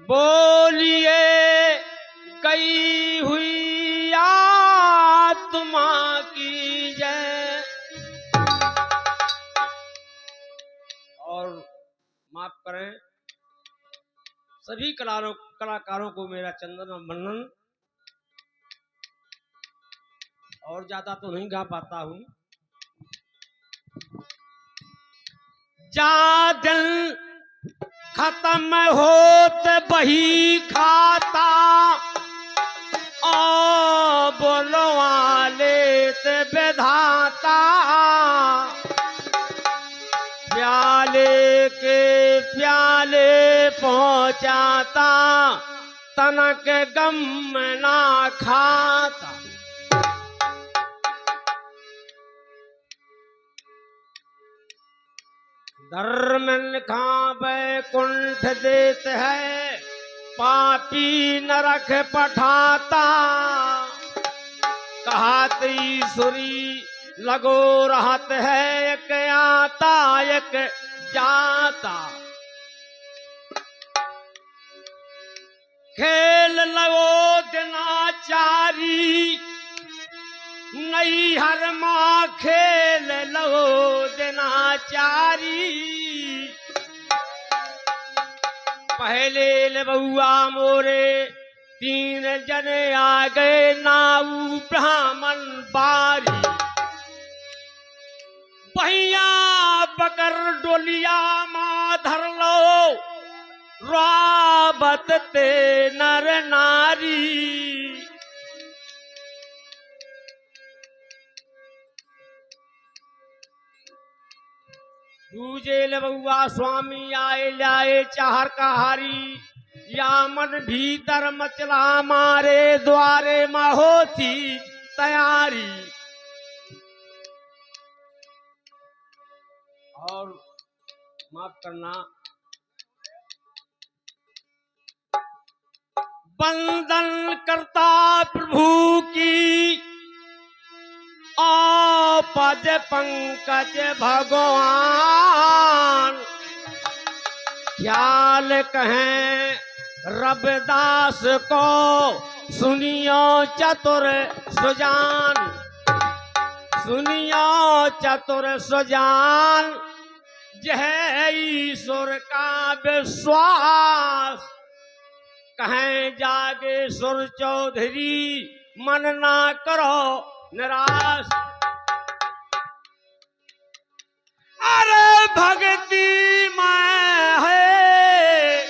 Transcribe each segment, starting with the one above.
बोलिए कई हुई आत्मा की जय। और माफ करें सभी कलाकारों को मेरा चंदन वंदन। और ज्यादा तो नहीं गा पाता हूं। जा दिल खत्म होत बही खाता ओ बोलवा लेत विधाता। प्याले के प्याले पहुंचाता तनक गम ना खाता। धर्म खा बैकुंठ देत है पापी नरक पठाता। कहत ईश्वरी लगो रहत है एक आता एक जाता। खेल लगो दिनाचारी नई हर माँ खेल लगो दिनाचारी। पहले बउआ मोरे तीन जने आ गए नाऊ ब्राह्मण बारी। बहिया पकर डोलिया माँ धर लो राबत ते नर नारी। दूजे बउआ स्वामी आए लाए चाहर का हारी। या मन भीतर मचला मारे द्वारे में होती तैयारी। और माफ करना वंदन करता प्रभु की पद पंकज भगवान। ख्याल कहें रविदास को सुनियो चतुर सुजान। सुनियो चतुर सुजान यह ईश्वर का विश्वास। कहें जागेश्वर चौधरी मन ना करो निराश। अरे भक्ति में है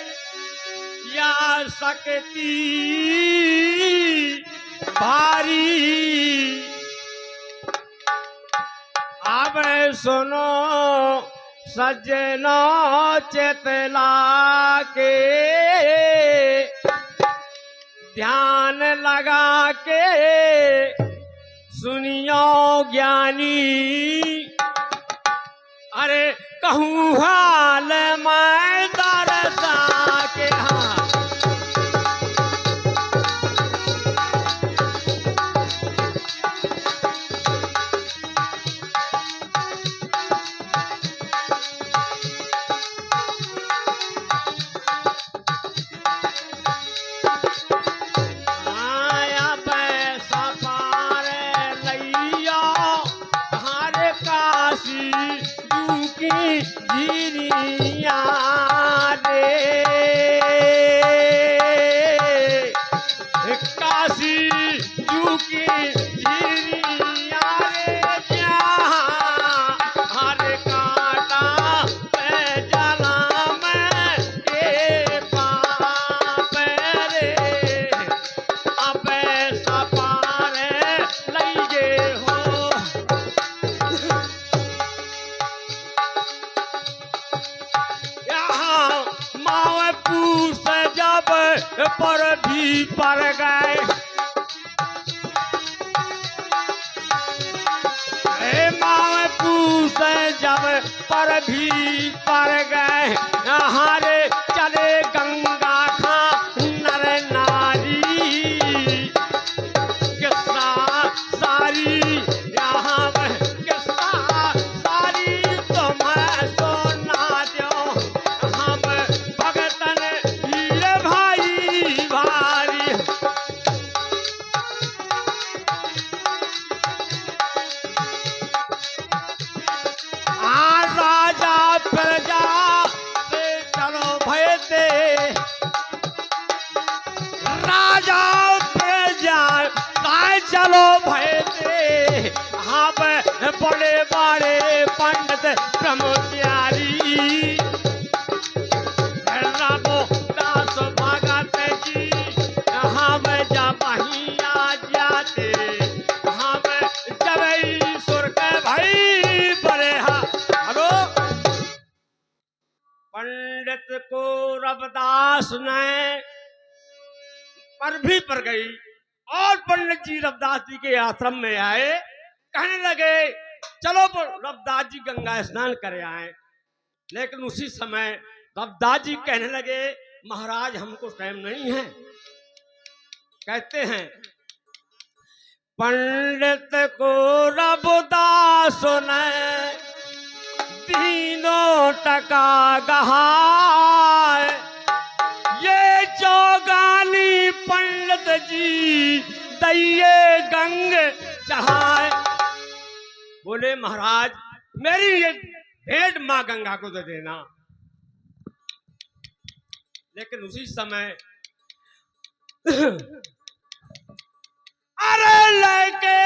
या शक्ति भारी। अब सुनो सज्जनो चेतला के ध्यान लगा के सुनियो ज्ञानी। अरे कहूँ हाल मैं दरसा के हाँ। जीरिया रे काशी जू की जीरिया रे जहाँ हर काटा पे जला में के पाप रे। अब सपारे लइगे हो पर भी पर गए। माँ पूछ जब पर भी पर गए। हारे चले गंगा खा नर नारी। किस्सा सारी यहाँ किस्सा सारी तुम्हें सुना दो। मोतियारी रबो दास भगत जी हम जब आ जाते हम जब सुर के भाई बड़े हेलो पंडित को रविदास ने पर भी पड़ गई और पंडित जी रविदास जी के आश्रम में आए कहने लगे चलो रविदास जी गंगा स्नान करे आए। लेकिन उसी समय रविदास जी कहने लगे महाराज हमको टाइम नहीं है। कहते हैं पंडित को रविदास ने तीनों टका गहाए ये चौगानी पंडित जी दैये गंग चढ़ाए। बोले महाराज मेरी ये भेंट मां गंगा को दे देना। लेकिन उसी समय अरे लेके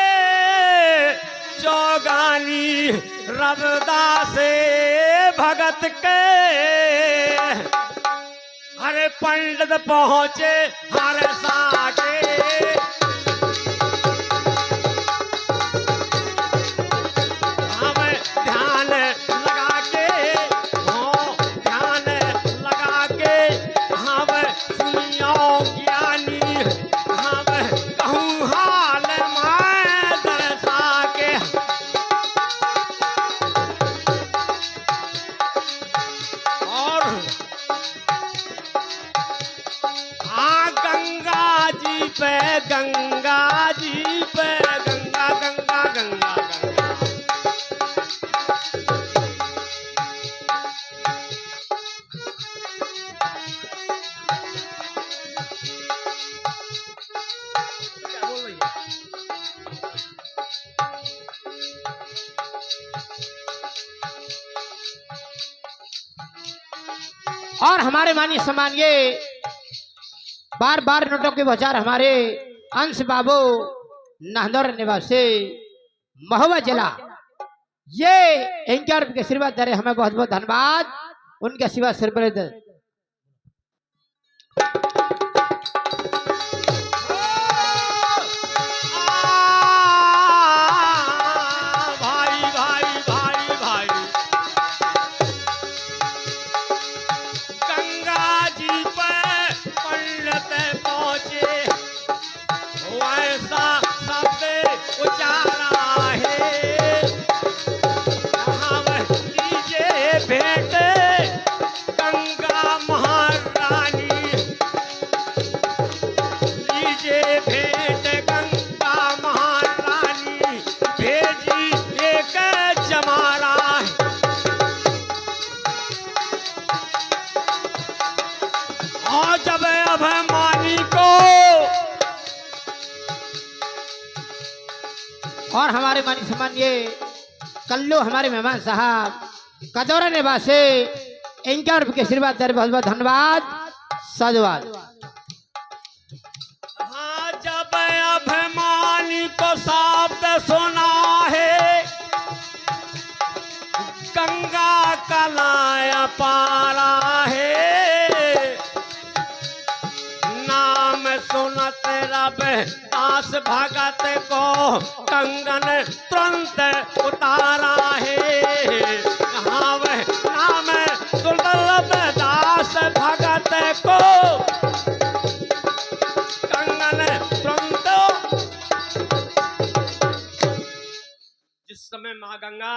चौगानी रविदास भगत के अरे पंडित पहुंचे हर साके हम ध्यान लगा के ध्यान लगा के हम सुनियो ज्ञानी हम कहूँ हाल मैं दर्शा के। और गंगा जी पे गंगा जी पे गंगा गंगा गंगा गंगा क्या बोल रही है? और हमारे मानी सम्मान ये बार बार नोटों के बचार हमारे अंश बाबू नाहदौर निवासी महुआ जिला ये इनके और के आशीर्वाद दे रहे हमें बहुत बहुत धन्यवाद उनके आशीर्वाद सिर पर दे। भाई भाई भाई भाई गंगा जी पे पंडित पहुंचे वैसा शब्द उचारा है हम लीजिए भेंट गंगा महारानी लीजिए भेंट गंगा महारानी भेजी एक जमारा और जब अभिमानी को और हमारे मानी सम्मान ये कल्लू हमारे मेहमान साहब कदौरा निवासी इनके और के आशीर्वाद दे रहे बहुत बहुत धन्यवाद साधुवाद। हाँ जब अभिमानी को शब्द सुना है गंगा कलाया पारा है नाम सुनत रब दास भगत को कंगन तुरंत उतारा है। हाँ वह नाम सुनत दास भगत को कंगन तुरंत। जिस समय माँ गंगा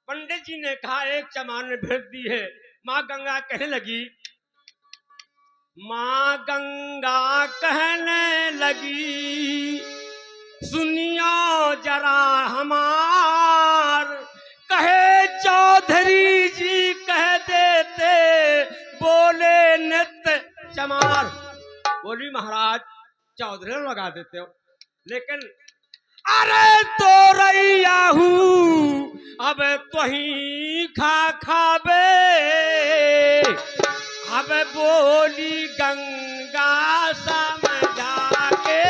पंडित जी ने कहा एक चमान में भेज दी है माँ गंगा कहने लगी माँ गंगा कहने लगी सुनियो जरा हमार कहे चौधरी जी कह देते बोले नित्य चमार। बोली महाराज चौधरी लगा देते हो लेकिन अरे तो रैया हूँ अब तुही खा खाबे अब बोली गंगा समझा के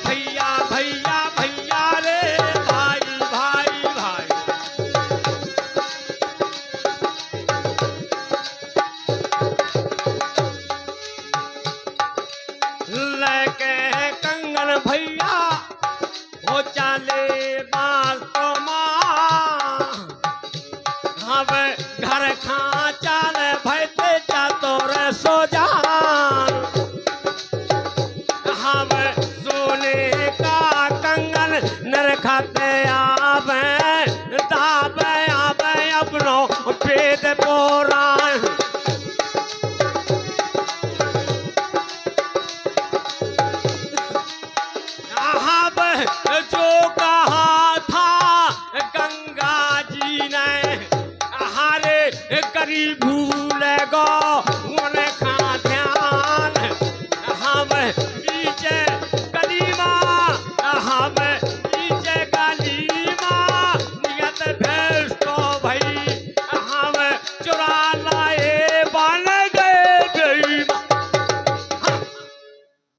भैया भैया भैया रे भाई भाई खा चाल भैते जा तोरे सो जान हम सोने का कंगन नरखते आवे दावे आवे अपनो पेद पुराण जो कहा था गंगा जी ने हारे करी भूल गो उनका ध्यान हम पीछे गलीमा हम पीछे गलीमा नियत भेष तो भाई हम चुरा लाए बन गए बेईमान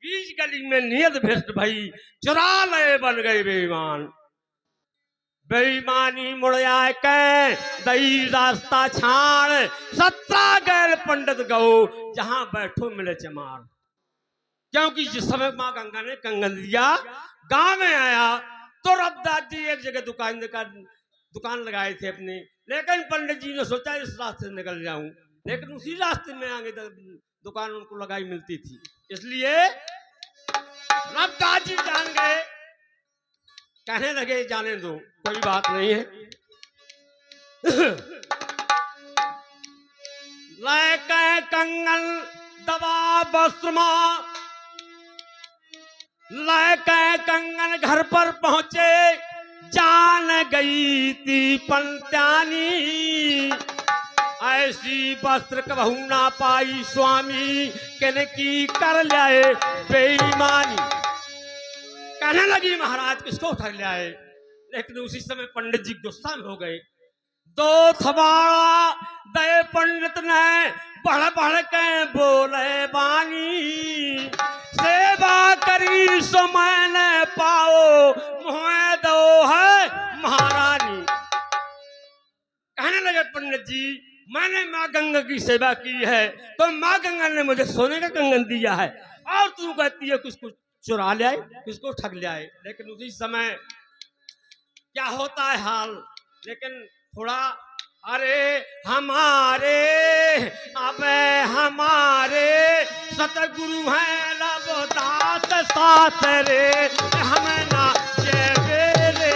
बीच गली में नियत भेष भाई चुरा लाए बन गए बेईमान बेईमानी मुड़िया के दई रास्ता छाड़ 17 गैल पंडित गौ जहां बैठो मिले चमार क्योंकि जिस समय माँ गंगा ने कंगन दिया गांव में आया तो रबदास जी एक जगह दुकान लगाए थे अपनी लेकिन पंडित जी ने सोचा इस रास्ते से निकल जाऊं लेकिन उसी रास्ते में आगे दुकान उनको लगाई मिलती थी इसलिए रबदास जी जान गए कहने लगे जाने दो कोई बात नहीं है लैके कंगन दबा बस्त्रमा लैके कंगन घर पर पहुंचे जान गई थी पंत्यानी ऐसी वस्त्र कबहू ना पाई स्वामी कहने की कर लाए बेईमानी कहने लगी महाराज किसको उठा ले आए लेकिन उसी समय पंडित जी गुस्सा में हो गए दो थबाड़ा दे पंडित ने बढ़ बढ़ के बोले बानी सेवा करी सो मैंने पाओ मुँह दो है महारानी कहने लगे पंडित जी मैंने माँ गंगा की सेवा की है तो माँ गंगा ने मुझे सोने का कंगन दिया है और तू कहती है कुछ चुरा ले आए किसको ठग ले आए लेकिन उसी समय क्या होता है हाल लेकिन थोड़ा अरे हमारे अबे हमारे सतगुरु हैं रबदास साथ रे हमें ना जेबे रे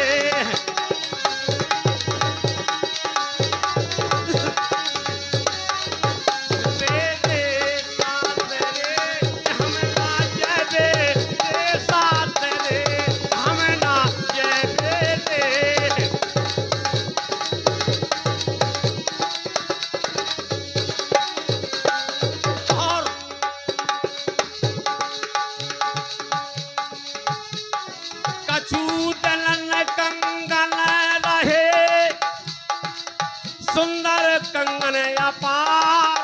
सुंदर कंगन अपार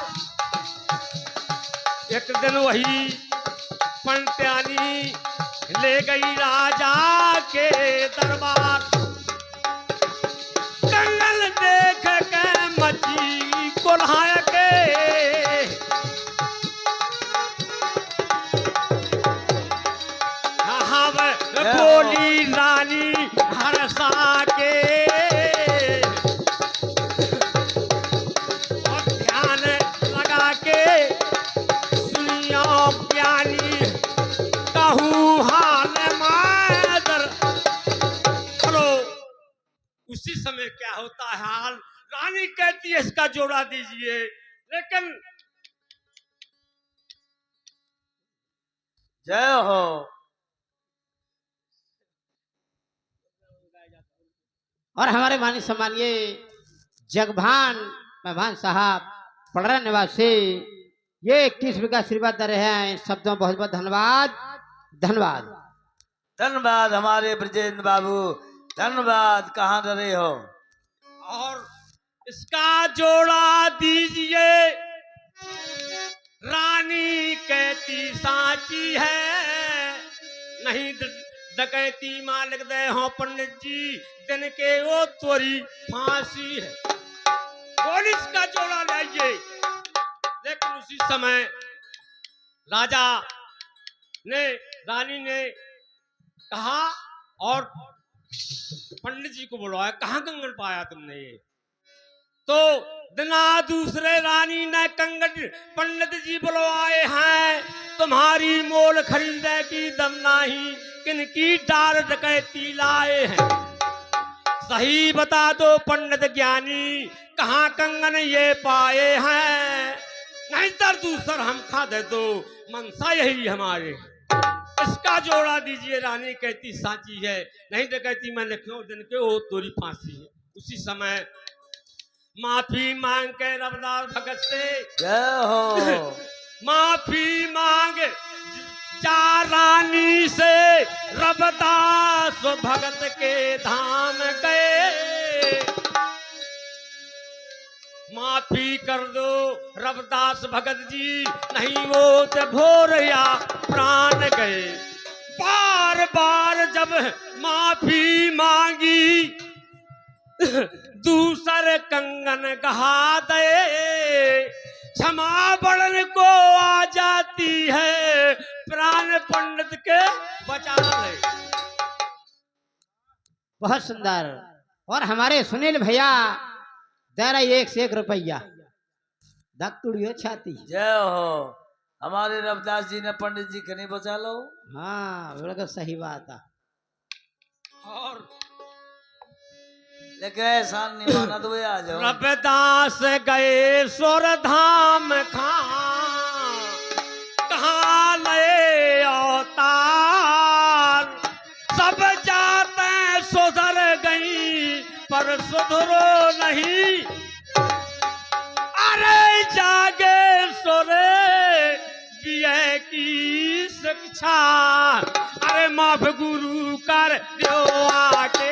एक दिन वही पंत्यानी ले गई राजा के दरबार कंगन देख के मची कोल्हा के बोली रानी हरसा के उसी समय क्या होता है हाल रानी कहती है इसका जोड़ा दीजिए लेकिन जय हो और हमारे माननीय सम्मानीय जगभान मेहमान साहब पड़रा निवासी ये 21 बीघा आशीर्वाद दे रहे हैं शब्दों बहुत बहुत धन्यवाद धन्यवाद धन्यवाद हमारे ब्रजेंद्र बाबू धन्यवाद कहाँ रहे हो और इसका जोड़ा दीजिए रानी कहती साची है नहीं डकैती मालिक दे हो पंडित जी दिन के वो तोरी फांसी है पुलिस का जोड़ा लाइए लेकिन उसी समय राजा ने रानी ने कहा और पंडित जी को बुलवाया कहाँ कंगन पाया तुमने ये तो दिना दूसरे रानी ने कंगन पंडित जी बुलवाए हैं, तुम्हारी मोल खरीदने की दम नहीं, किनकी डार डकैती लाए हैं। सही बता दो पंडित ज्ञानी, कहाँ कंगन ये पाए हैं, नहीं तर दूसर हम खा दे दो, मनसा यही हमारे। इसका जोड़ा दीजिए। रानी कहती साची है, नहीं तो कहती मैं लिखूं दिन के ओ तोरी फांसी है। उसी समय माफी मांग के रविदास भगत से जय हो। माफी मांग जा रानी से, रविदास भगत के धाम गए। माफी कर दो रविदास भगत जी, नहीं वो तो भोर या प्राण गए। बार बार जब माफी मांगी, दूसरे कंगन गहा दे। क्षमा बड़न को आ जाती है, प्राण पंडित के बचा ले। बहुत सुंदर। और हमारे सुनील भैया दे रहा 1 से 1 रुपया, धक्तुड़ियो छाती। जय हो। हमारे रविदास जी ने पंडित जी के नहीं बचा लो। हाँ बिल्कुल सही बात है। और लेकिन एहसान नहीं माना तो आ जाओ। रविदास गए स्वर धाम कहाँ लए अवतार, सब जाते सुधर गई पर सुधरो नहीं। अरे जागे सोरे बीए की शिक्षा, अरे माफ गुरु कर दो आके।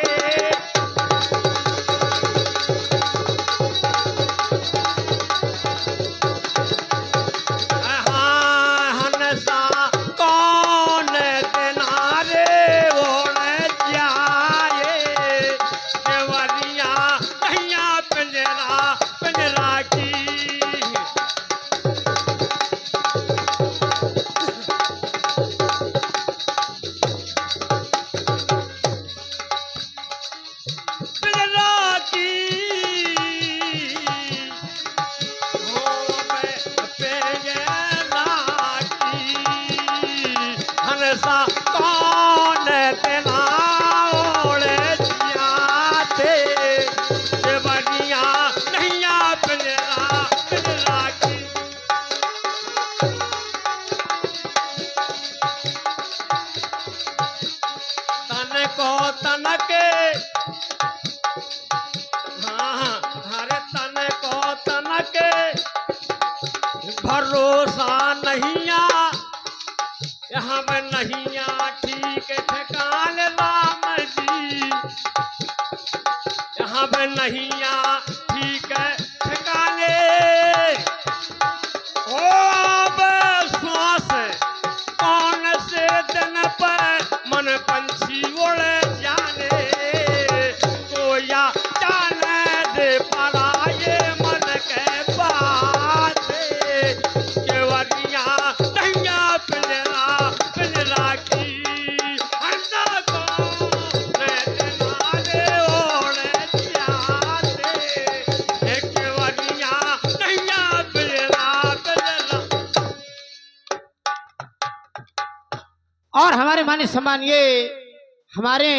भरोसा नहिया यहाँ में नहिया ठीक ठिकान राम जी, यहाँ में नहिया ठीक ठिकाने। ओ अब श्वास कौन से दिन पर मन पंछी उड़ जाने, कोया जाने दे पड़ा ये मन के बात। और हमारे माने सम्मानिए हमारे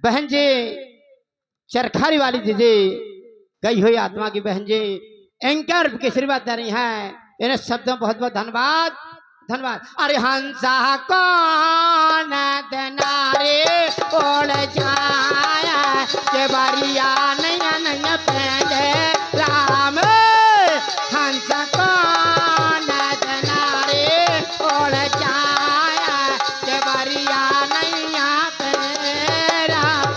बहन जी चरखारी वाली दीदी, गई हुई आत्मा की बहन जी एंकर की आशीर्वाद दे रही हैं। इन्हें शब्दों बहुत बहुत धन्यवाद धन्यवाद। अरे हंसा कौन दनारे ओढ़ जाया, के बारिया नैया नैया पहले राम। हंसा कौन दनारे ओढ़ जाया, के बारिया नैया पहले राम।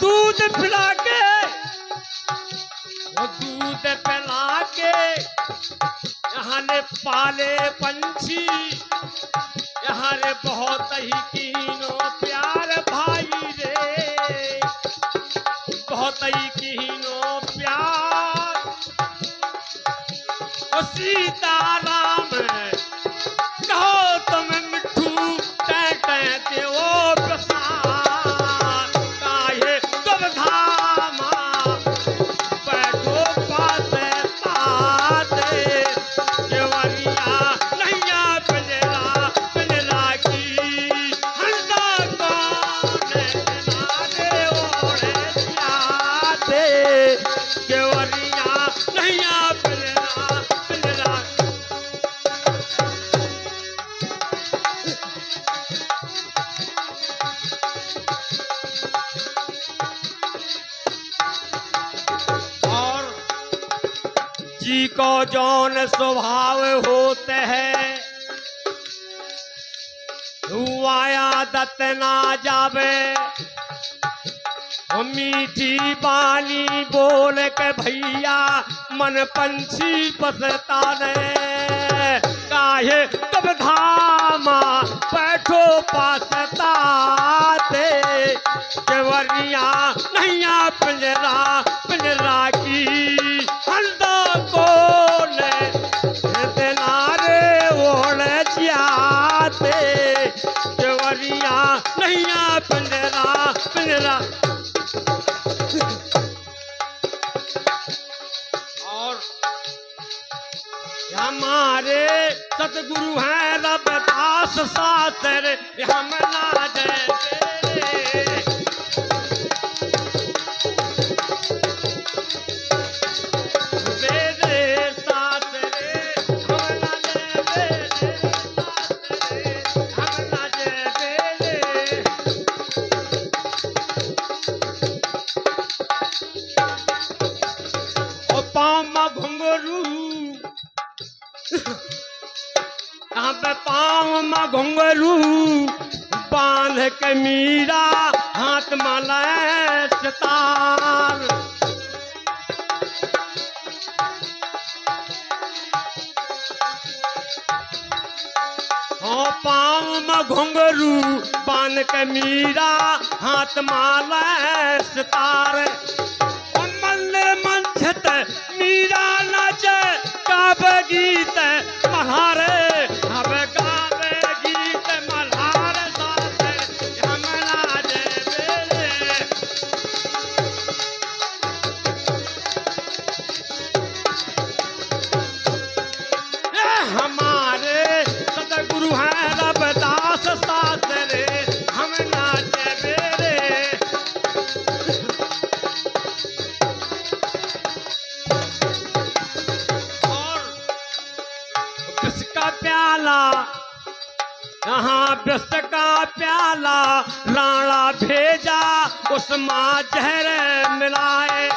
दूध पिला के वो दूध पिला के यहाँ ने पाले पंछी, यहाँ रे बहुत ही कीनो प्यार भाई रे, बहुत ही कीनो प्यार। ओ सीताराम कहो तुम मिठू टै टै देवो प्रसाद। जी को जौन स्वभाव होते हैं हुआया दत्त ना जावे वो मीठी बानी बोल के भैया मन पंछी पसता ने काहे तब धामा बैठो पासताते केवरिया नैया पिंजरा पिंजरा की हंदा को नारे ओढ़ जाते केवरिया नैया पिंजरा पिंजरा और हमारे सतगुरु हैं रबदास शास्त्र हम ना जय वेद शास्त्र हम ना जय हम ना जय ओ पामा घुंघरू यहाँ पे पाँव में घुंघरू बांध के मीरा हाथ माला सितार हाँ पाँव में घुंघरू बांध के मीरा हाथ माला सितार और मंदिर मंचत मीरा नाचे काव्य गीत मल्हारे अब काव्य गीत मल्हार साथ हम नाच बेरे हमारे सतगुरु हैं रबदास शास्त्र हम नाच बेरे का प्याला यहाँ व्यस्त का प्याला राणा भेजा उसमें जहर मिलाए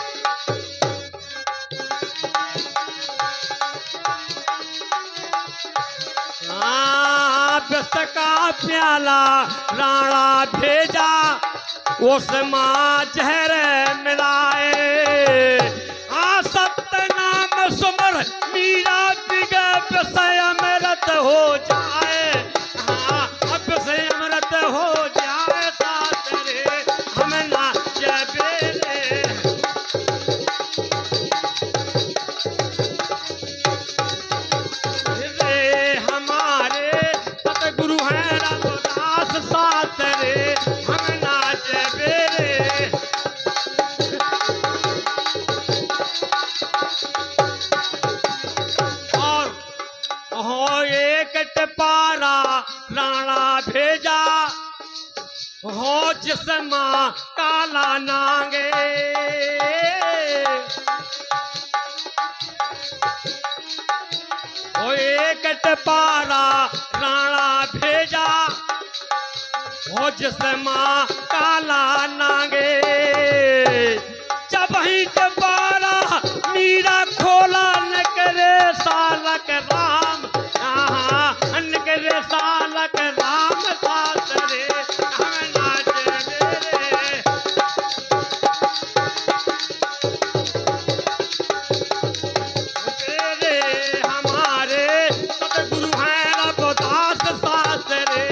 व्यस्त का प्याला राणा भेजा उसमें जहर मिलाए सत्य नाम सुमर मीरा बिगा विषय अमृत हो जाए हाँ अब विषय अमृत हो जाए साथ रे हम नाच बेरे रे हमारे सतगुरु हैं रबदास साथ रे हम नाच बेरे हो एक टपारा राणा भेजा हो जिसमा काला नांगे हो एक टपारा राणा भेजा हो जिसमा काला नांगे जब ही टपारा मीरा खोला न करे सालक राम न करे सालक राम साथ रे हम नाच बेरे बेरे हमारे सतगुरु हैं रबदास साथ रे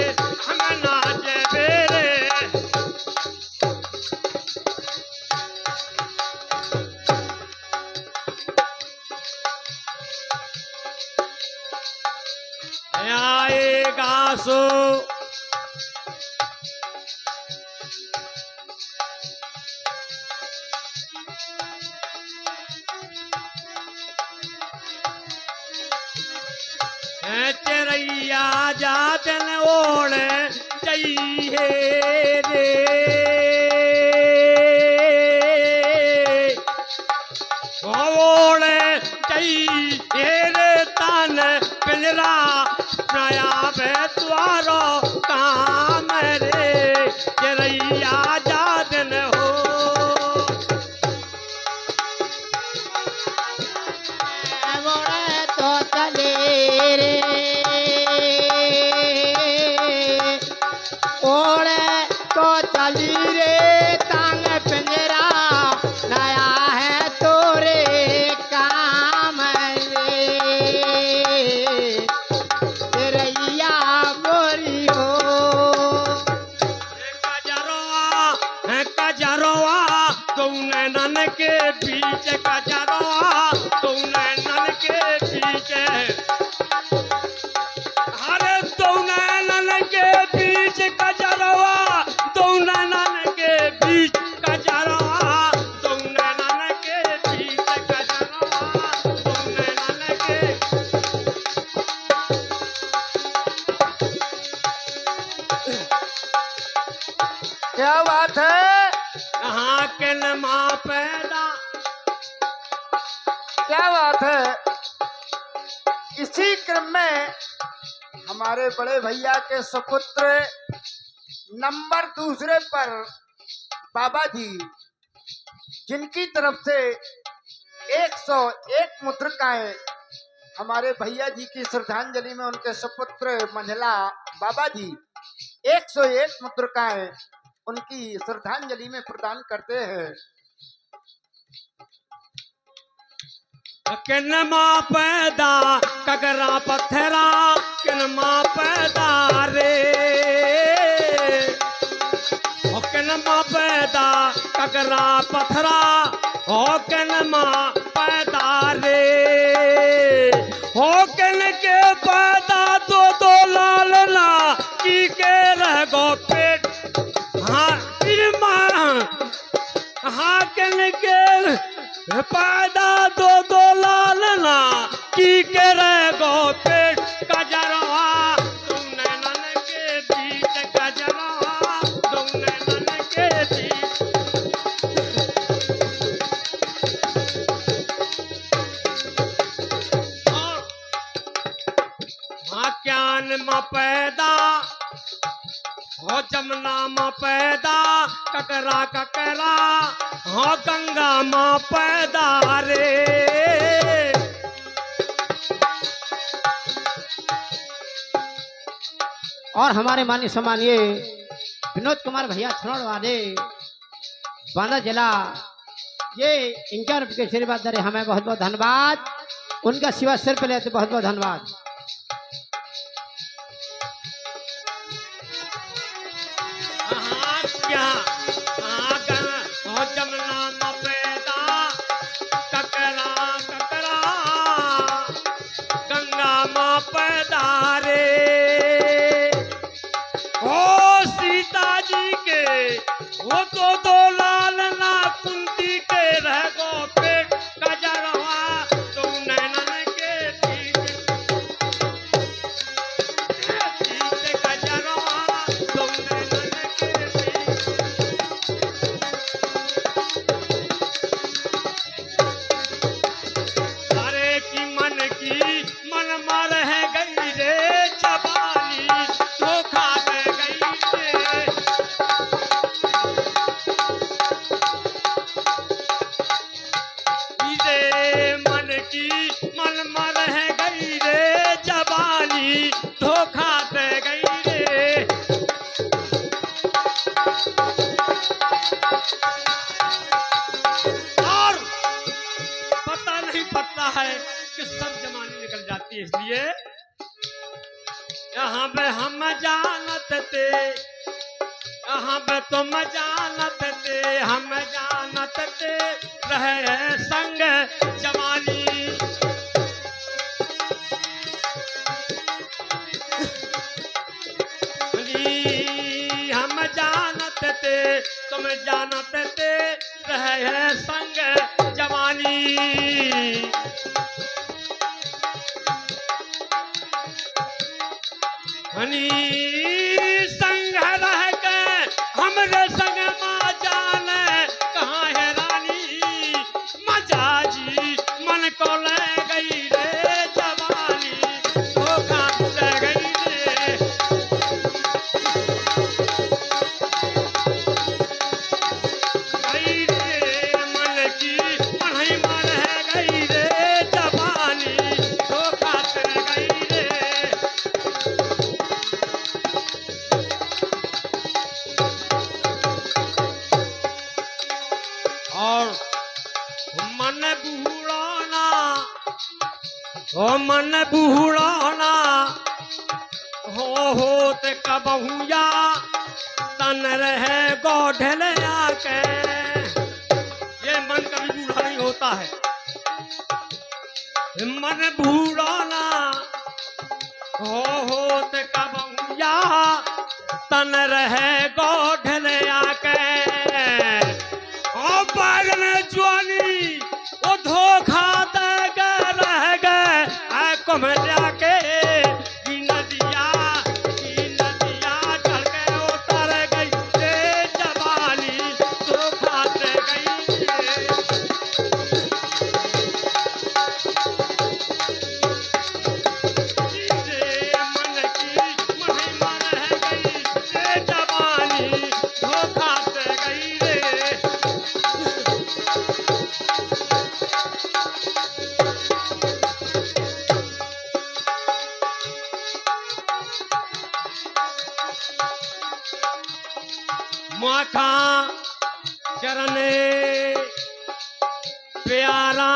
हम नाच बेरे आएगा सो चरैया जातन ओढ़ चाहिए रे ओढ़ चाहिए रे तन पिंजरा नया बे द्वारो काम रे चरैया जातन हो चली रे तांग पिंजरा नया है तोरे काम रे रैया मोरी हो कजरवा दो नैनन के बीच कजरवा दो नैनन के बीच अरे दो नैनन के बीच कजरवा दो नैनन के बीच कजरवा दो नैनन के बीच कजरवा दो नैनन के क्या बात है? यहाँ के नमा पैदा क्या बात है? इसी क्रम में हमारे बड़े भैया के सुपुत्र नंबर दूसरे पर बाबा जी, जिनकी तरफ से 101 मुद्रिकाएं हमारे भैया जी की श्रद्धांजलि में उनके सुपुत्र मंझला बाबा जी 101 मुद्रिकाएं उनकी श्रद्धांजलि में प्रदान करते हैं। किनमा पैदा कगरा पत्थरा किनमा पैदा रे ओ किनमा पैदा कगरा पत्थरा ओ किनमा पैदा रे हो किन के पैदा दो दो लालना की के रह गो पेट हाँ किनमा हाँ किन के पैदा दो दो लालना की करे गो पेट कजरवा तुम नैनन के बीच कजरवा तुम नैनन के बीच हाँ ज्ञान में पैदा हो जमुना माँ पैदा ककरा ककरा हाँ गंगा माँ पैदा रे और हमारे माननीय सम्मानीय विनोद कुमार भैया छनौड़ वाले बांदा जिला, ये इनका के आशीर्वाद दे हमें बहुत बहुत धन्यवाद। उनका शिवा सिर पे लेते बहुत बहुत धन्यवाद। जमुना माँ पैदा ककरा ककरा गंगा माँ पैदा रे ओ सीता जी के वो तो दो लाल ना कुंती के रह गो पेट कजरवा तुम नैनन के बीच कजरवा तुम नैनन के बीच अरे की मन मार है गई रे जवानी धोखा दे गई रे मन मार है गई रे जवानी धोखा दे गई रे और पता नहीं पड़ता है कि सब जमाने निकल जाती है, इसलिए यहाँ पे हम जानत थे, यहाँ पे तुम जानत थे, हम जानत थे रहे संग जवानी हम जानत थे तुम जानत थे रहे संग जवानी हनी संग रह के हमरे संग माँ जाने कहाँ है रानी मजा जी मन को ले गई रे जवानी धोखा दे गई रे गई रे मन हो मन बूढ़ाना होत कबहुया तन रहे गोढल आके। ये मन कभी बूढ़ा नहीं होता है। मन बूढ़ाना होत कबहुया तन रहे गोढल आके। ओ बागन ज्वानी ओ धोखा दे गए रह गए ऐ कुम्हरिया के। की नदिया चढ़ के उतर गई रे जवानी धोखा दे गई रे मन की महिमा रह गई रे जवानी धोखा दे गई रे। माखा चरण प्यारा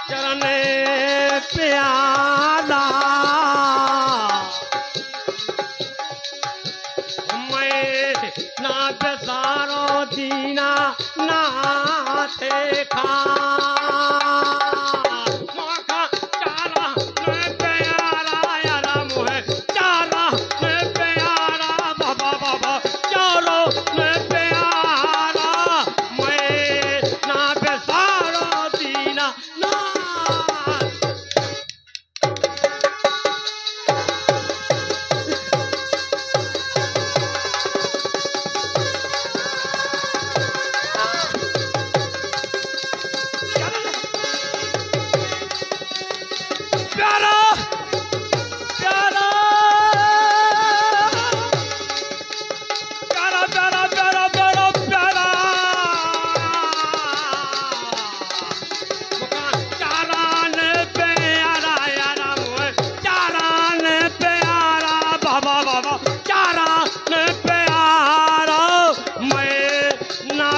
चरण प्यारा मैं ना बेसारो दीना नाथे खा। माखा चारा न प्यारा यारा मोहे चारा न प्यारा बाबा बाबा चारो न प्यारा मैं ना बेसारो दीना ना। प्यारा प्यारा प्यारा प्यारा प्यारा प्यारा प्यारा चारान प्यारा यारा मोह चारान प्यारा बाबा बाबा चारान प्यारा मैं ना